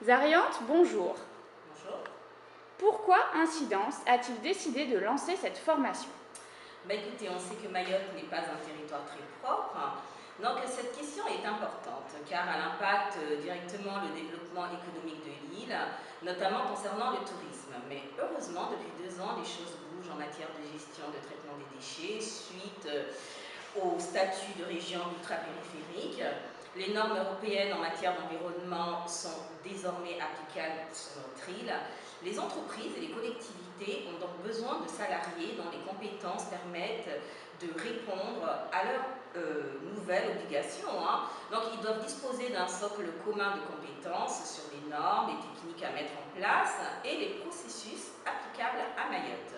Zariante, bonjour. Bonjour. Pourquoi Incidence a-t-il décidé de lancer cette formation? Écoutez, on sait que Mayotte n'est pas un territoire très propre, donc cette question est importante car elle impacte directement le développement économique de l'île, notamment concernant le tourisme. Mais heureusement, depuis 2 ans, les choses bougent en matière de gestion de traitement des déchets suite au statut de région ultra-périphérique. Les normes européennes en matière d'environnement sont désormais applicables sur notre île. Les entreprises et les collectivités ont donc besoin de salariés dont les compétences permettent de répondre à leurs nouvelles obligations. Donc ils doivent disposer d'un socle commun de compétences sur les normes, les techniques à mettre en place et les processus applicables à Mayotte.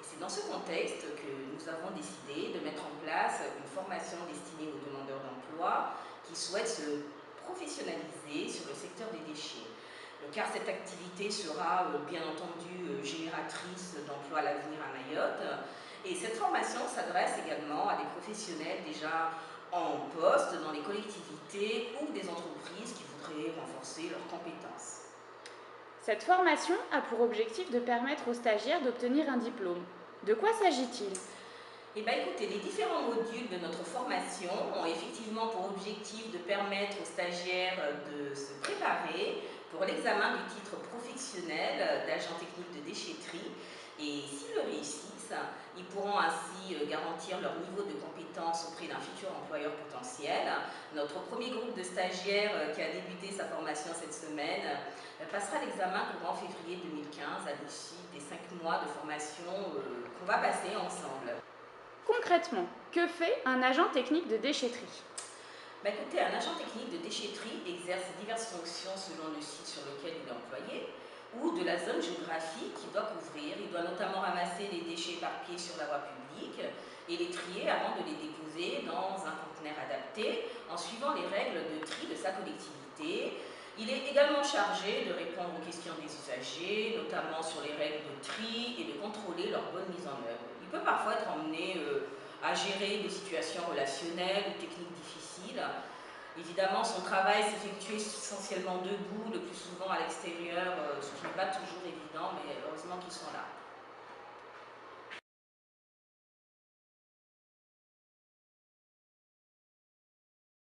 Et c'est dans ce contexte que nous avons décidé de mettre en place une formation destinée aux demandeurs d'emploi qui souhaitent se professionnaliser sur le secteur des déchets. Car cette activité sera bien entendu génératrice d'emplois à l'avenir à Mayotte. Et cette formation s'adresse également à des professionnels déjà en poste dans les collectivités ou des entreprises qui voudraient renforcer leurs compétences. Cette formation a pour objectif de permettre aux stagiaires d'obtenir un diplôme. De quoi s'agit-il? Écoutez, les différents modules de notre formation ont effectivement pour objectif de permettre aux stagiaires de se préparer pour l'examen du titre professionnel d'agent technique de déchetterie. Et s'ils le réussissent, ils pourront ainsi garantir leur niveau de compétence auprès d'un futur employeur potentiel. Notre premier groupe de stagiaires qui a débuté sa formation cette semaine passera l'examen courant février 2015 à l'issue des 5 mois de formation qu'on va passer ensemble. Concrètement, que fait un agent technique de déchetterie? Écoutez, un agent technique de déchetterie exerce diverses fonctions selon le site sur lequel il est employé ou de la zone géographique qu'il doit couvrir. Il doit notamment ramasser les déchets éparpillés sur la voie publique et les trier avant de les déposer dans un conteneur adapté en suivant les règles de tri de sa collectivité. Il est également chargé de répondre aux questions des usagers, notamment sur les règles de tri et de contrôler leur bonne mise en œuvre. Il peut parfois être emmené à gérer des situations relationnelles ou techniques difficiles. Évidemment, son travail s'effectue essentiellement debout, le plus souvent à l'extérieur, ce qui n'est pas toujours évident, mais heureusement qu'ils sont là.